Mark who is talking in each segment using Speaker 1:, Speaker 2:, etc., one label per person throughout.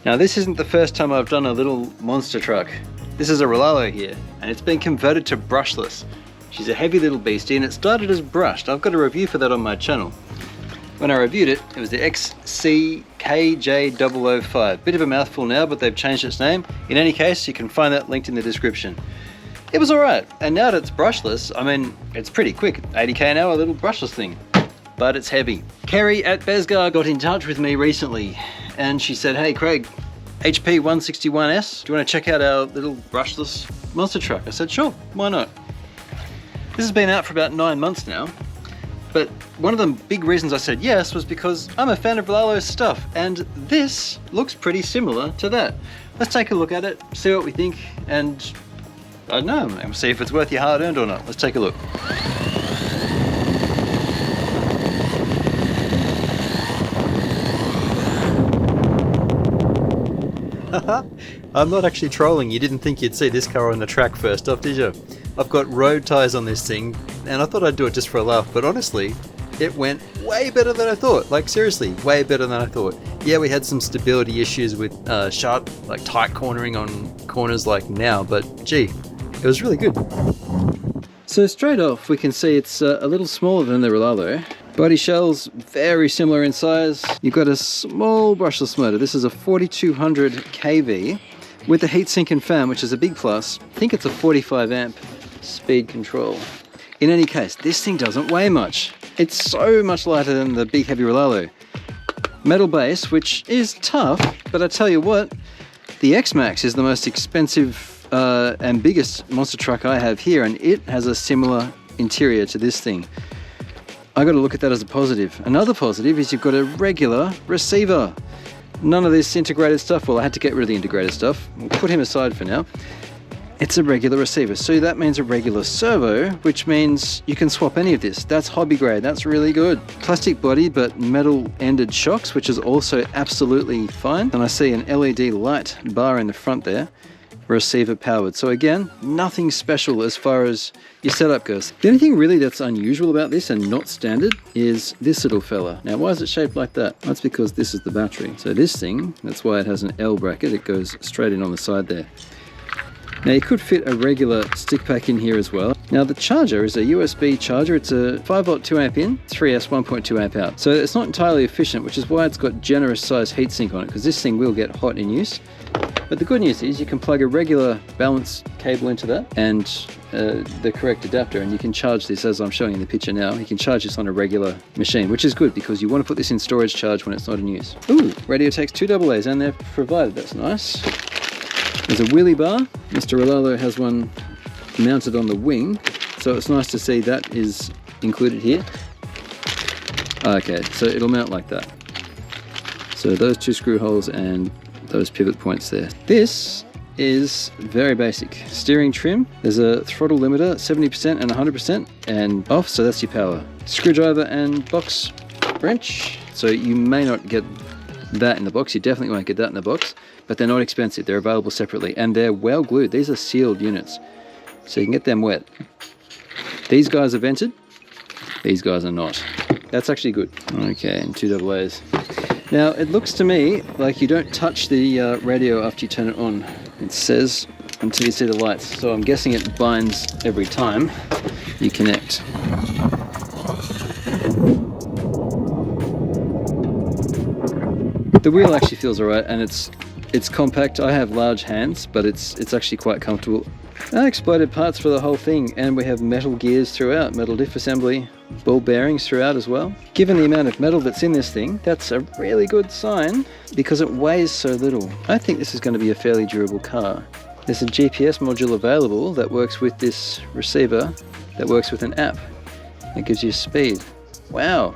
Speaker 1: Now this isn't the first time I've done a little monster truck. This is a Rlaarlo here, and it's been converted to brushless. She's a heavy little beastie, and it started as brushed. I've got a review for that on my channel. When I reviewed it, it was the XCKJ005. Bit of a mouthful now, but they've changed its name. In any case, you can find that linked in the description. It was alright, and now that it's brushless, I mean, it's pretty quick. 80k an hour, little brushless thing. But it's heavy. Kerry at Bezgar got in touch with me recently, and she said, hey Craig, HP161S, do you want to check out our little brushless monster truck? I said, sure, why not? This has been out for about 9 months now, but one of the big reasons I said yes was because I'm a fan of Rlaarlo's stuff, and this looks pretty similar to that. Let's take a look at it, see what we think, and I don't know, and see if it's worth your hard earned or not. Let's take a look. I'm not actually trolling. You didn't think you'd see this car on the track first off, did you? I've got road tyres on this thing, and I thought I'd do it just for a laugh, but honestly, it went way better than I thought. Like seriously, way better than I thought. Yeah, we had some stability issues with sharp, like tight cornering on corners like now, but gee, it was really good. So straight off, we can see it's a little smaller than the Rlaarlo. Body shell's very similar in size. You've got a small brushless motor. This is a 4200 kV with a heatsink and fan, which is a big plus. I think it's a 45 amp speed control. In any case, this thing doesn't weigh much. It's so much lighter than the big heavy Rlaarlo. Metal base, which is tough, but I tell you what, the X-Max is the most expensive and biggest monster truck I have here, and it has a similar interior to this thing. I got to look at that as a positive. Another positive is you've got a regular receiver. None of this integrated stuff. Well, I had to get rid of the integrated stuff. We'll put him aside for now. It's a regular receiver. So that means a regular servo, which means you can swap any of this. That's hobby grade. That's really good. Plastic body, but metal ended shocks, which is also absolutely fine. And I see an LED light bar in the front there. Receiver powered. So again, nothing special as far as your setup goes. The only thing really that's unusual about this and not standard is this little fella. Now, why is it shaped like that? That's because this is the battery. So this thing, that's why it has an L bracket. It goes straight in on the side there. Now you could fit a regular stick pack in here as well. Now the charger is a USB charger. It's a 5V 2A in, 3S 1.2 amp out. So it's not entirely efficient, which is why it's got generous size heatsink on it, because this thing will get hot in use. But the good news is you can plug a regular balance cable into that and the correct adapter, and you can charge this as I'm showing in the picture now. You can charge this on a regular machine, which is good because you want to put this in storage charge when it's not in use. Ooh, radio takes 2 AA's and they're provided. That's nice. There's a wheelie bar. Mr. Rlaarlo has one mounted on the wing, so it's nice to see that is included here. Okay, so it'll mount like that. So those 2 screw holes and those pivot points there. This is very basic. Steering trim, there's a throttle limiter, 70% and 100% and off, so that's your power. Screwdriver and box wrench. So you may not get that in the box, you definitely won't get that in the box, but they're not expensive, they're available separately, and they're well glued. These are sealed units, so you can get them wet. These guys are vented, these guys are not. That's actually good. Okay, and 2 AA's. Now, it looks to me like you don't touch the radio after you turn it on. It says until you see the lights, so I'm guessing it binds every time you connect. The wheel actually feels alright, and it's compact. I have large hands, but it's actually quite comfortable. Exploded parts for the whole thing, and we have metal gears throughout, metal diff assembly, ball bearings throughout as well. Given the amount of metal that's in this thing, that's a really good sign because it weighs so little. I think this is going to be a fairly durable car. There's a GPS module available that works with this receiver, that works with an app. It gives you speed. Wow.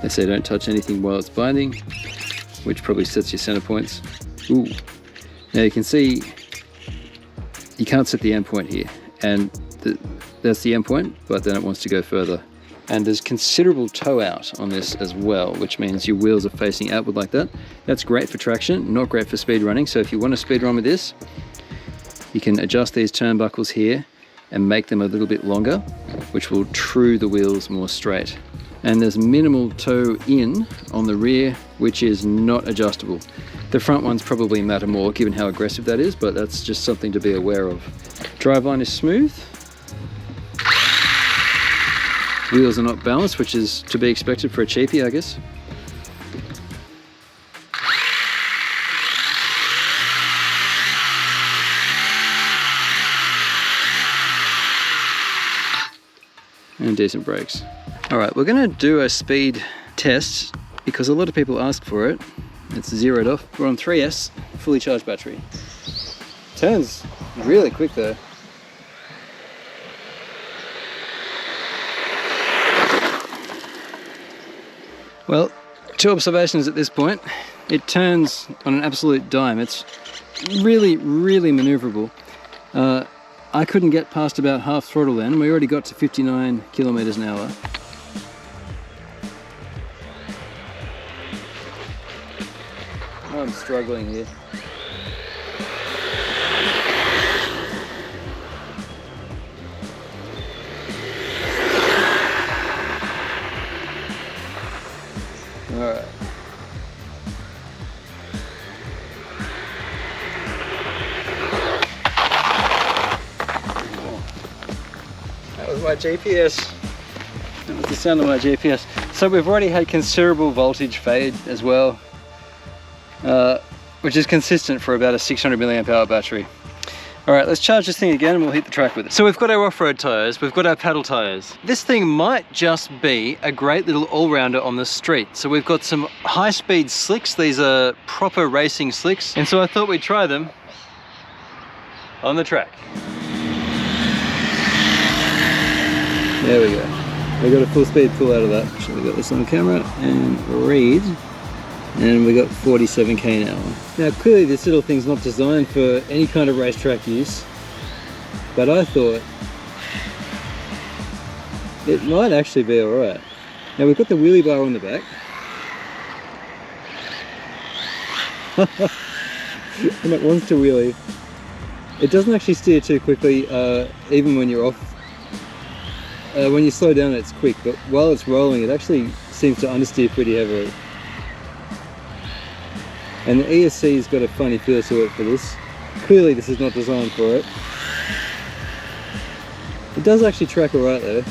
Speaker 1: They say don't touch anything while it's binding, which probably sets your center points. Ooh. Now you can see you can't set the end point here, and that's the end point, but then it wants to go further. And there's considerable toe out on this as well, which means your wheels are facing outward like that. That's great for traction, not great for speed running. So if you want to speed run with this, you can adjust these turnbuckles here and make them a little bit longer, which will true the wheels more straight.
Speaker 2: and there's minimal toe in on the rear, which is not adjustable. The front ones probably matter more given how aggressive that is, but that's just something to be aware of. Driveline is smooth. Wheels are not balanced, which is to be expected for a cheapie, I guess. And decent brakes. All right, we're gonna do a speed test because a lot of people ask for it. It's zeroed off. We're on 3S, fully charged battery. Turns really quick though. Well, two observations at this point. It turns on an absolute dime. It's really, really maneuverable. I couldn't get past about half throttle then. We already got to 59 kilometers an hour. I'm struggling here. All right. That was my GPS. That was the sound of my GPS. So we've already had considerable voltage fade as well, which is consistent for about a 600 milliamp hour battery. All right, let's charge this thing again and we'll hit the track with it. So we've got our off-road tires, we've got our paddle tires. This thing might just be a great little all-rounder on the street. So we've got some high-speed slicks. These are proper racing slicks. And so I thought we'd try them on the track. There we go. We got a full speed pull out of that. So we got this on camera and read. And we got 47k an hour. Now clearly this little thing's not designed for any kind of racetrack use, but I thought it might actually be alright. Now we've got the wheelie bar on the back. And it wants to wheelie. It doesn't actually steer too quickly, even when you're off. When you slow down it's quick, but while it's rolling it actually seems to understeer pretty heavily. And the ESC's got a funny feel to it for this. Clearly this is not designed for it. It does actually track alright though.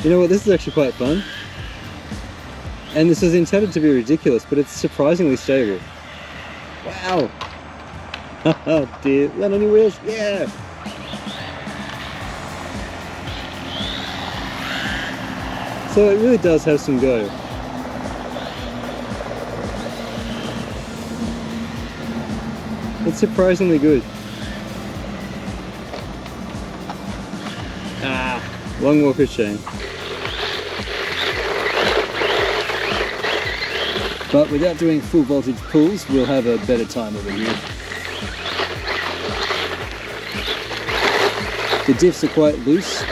Speaker 2: You know what, this is actually quite fun. And this is intended to be ridiculous, but it's surprisingly stable. Wow! Oh dear, land on your wheels, yeah! So it really does have some go. It's surprisingly good. Long walk of shame. But without doing full voltage pulls, we'll have a better time over here. The diffs are quite loose.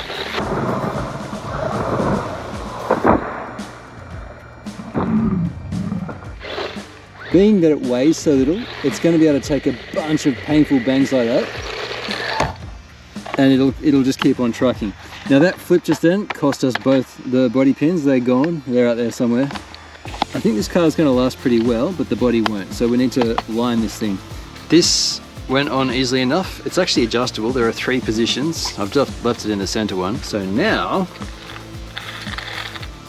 Speaker 2: Being that it weighs so little, it's going to be able to take a bunch of painful bangs like that, and it'll just keep on trucking. Now that flip just then cost us both the body pins. They're gone, they're out there somewhere. I think this car is going to last pretty well, but the body won't, so we need to line this thing. This went on easily enough. It's actually adjustable. There are 3 positions. I've just left it in the center one, so now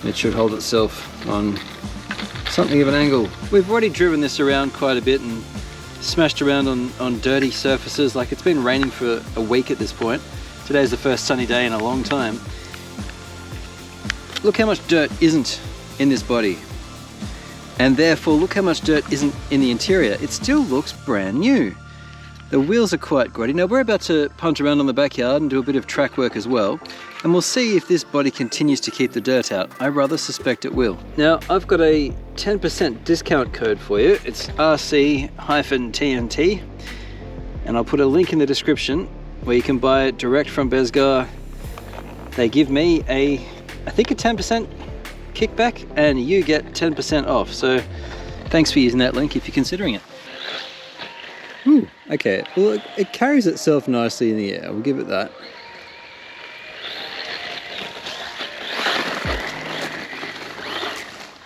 Speaker 2: it should hold itself on something of an angle. We've already driven this around quite a bit and smashed around on dirty surfaces. Like, it's been raining for a week at this point. Today's the first sunny day in a long time. Look how much dirt isn't in this body. And therefore, look how much dirt isn't in the interior. It still looks brand new. The wheels are quite grotty. Now we're about to punt around on the backyard and do a bit of track work as well. And we'll see if this body continues to keep the dirt out. I rather suspect it will. Now I've got a 10% discount code for you. It's RC-TNT. And I'll put a link in the description where you can buy it direct from Bezgar. They give me I think a 10% kickback and you get 10% off. So thanks for using that link if you're considering it. Ooh, okay, well it carries itself nicely in the air, we'll give it that.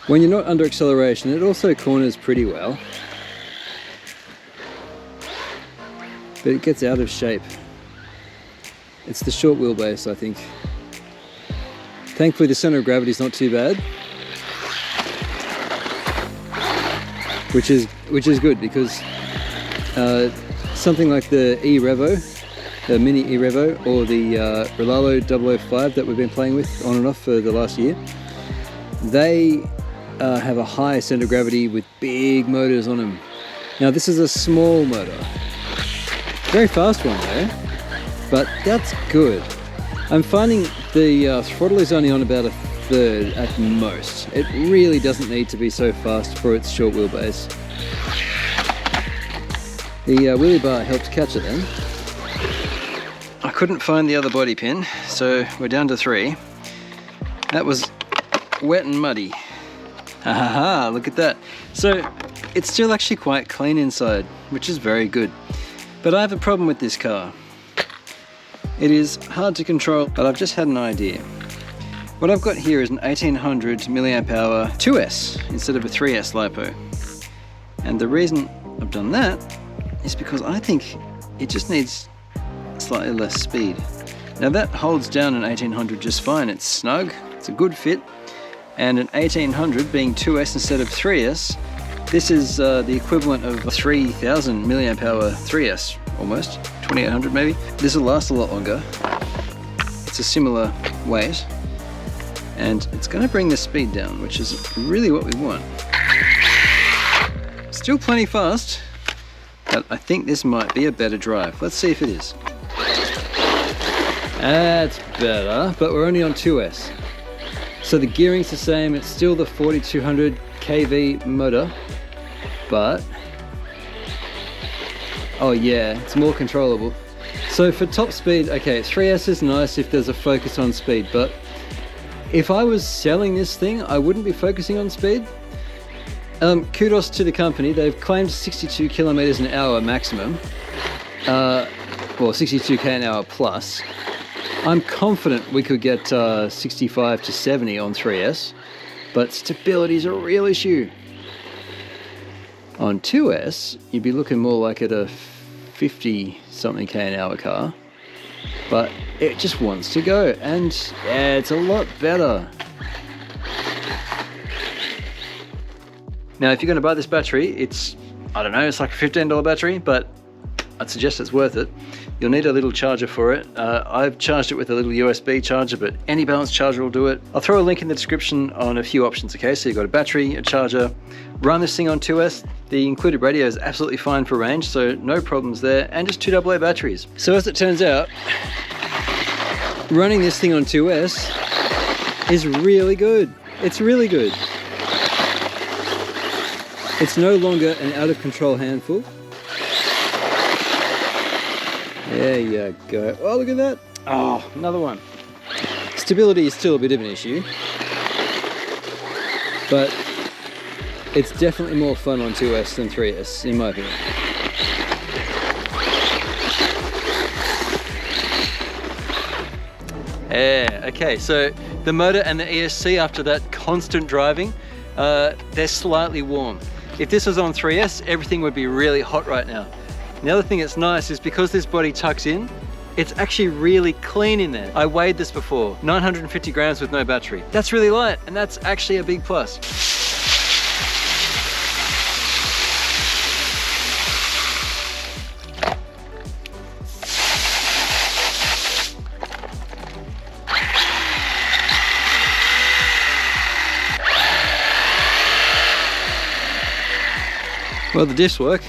Speaker 2: When you're not under acceleration, it also corners pretty well. But it gets out of shape. It's the short wheelbase, I think. Thankfully the center of gravity is not too bad. Which is good, because something like the E-Revo, the mini E-Revo, or the Rlaarlo 005 that we've been playing with on and off for the last year, they have a high center of gravity with big motors on them. Now this is a small motor. Very fast one though, but that's good. I'm finding the throttle is only on about a third at most. It really doesn't need to be so fast for its short wheelbase. The wheelie bar helps catch it then. I couldn't find the other body pin, so we're down to 3. That was wet and muddy. Ha ha ha, look at that. So it's still actually quite clean inside, which is very good. But I have a problem with this car. It is hard to control, but I've just had an idea. What I've got here is an 1800 milliamp hour 2S instead of a 3S LiPo. And the reason I've done that is because I think it just needs slightly less speed. Now that holds down an 1800 just fine. It's snug, it's a good fit, and an 1800 being 2S instead of 3S, this is the equivalent of a 3000 milliamp hour 3S almost, 2800 maybe. This will last a lot longer. It's a similar weight, and it's going to bring the speed down, which is really what we want. Still plenty fast, but I think this might be a better drive. Let's see if it is. That's better, but we're only on 2S. So the gearing's the same, it's still the 4200 kV motor, but oh yeah, it's more controllable. So for top speed, okay, 3S is nice if there's a focus on speed, but if I was selling this thing, I wouldn't be focusing on speed. Kudos to the company, they've claimed 62 kilometers an hour maximum, well 62k an hour plus. I'm confident we could get 65 to 70 on 3S, but stability is a real issue. On 2S, you'd be looking more like at a 50 something k an hour car, but it just wants to go, and yeah, it's a lot better. Now if you're going to buy this battery, it's, I don't know, it's like a $15 battery, but I'd suggest it's worth it. You'll need a little charger for it. I've charged it with a little USB charger, but any balanced charger will do it. I'll throw a link in the description on a few options, okay? So you've got a battery, a charger. Run this thing on 2S. The included radio is absolutely fine for range, so no problems there, and just 2 AA batteries. So as it turns out, running this thing on 2S is really good. It's really good. It's no longer an out of control handful. There you go. Oh, look at that. Oh, another one. Stability is still a bit of an issue, but it's definitely more fun on 2S than 3S, in my opinion. Yeah, okay, so the motor and the ESC after that constant driving, they're slightly warm. If this was on 3S, everything would be really hot right now. The other thing that's nice is because this body tucks in, it's actually really clean in there. I weighed this before, 950 grams with no battery. That's really light, and that's actually a big plus. Well, the diffs work.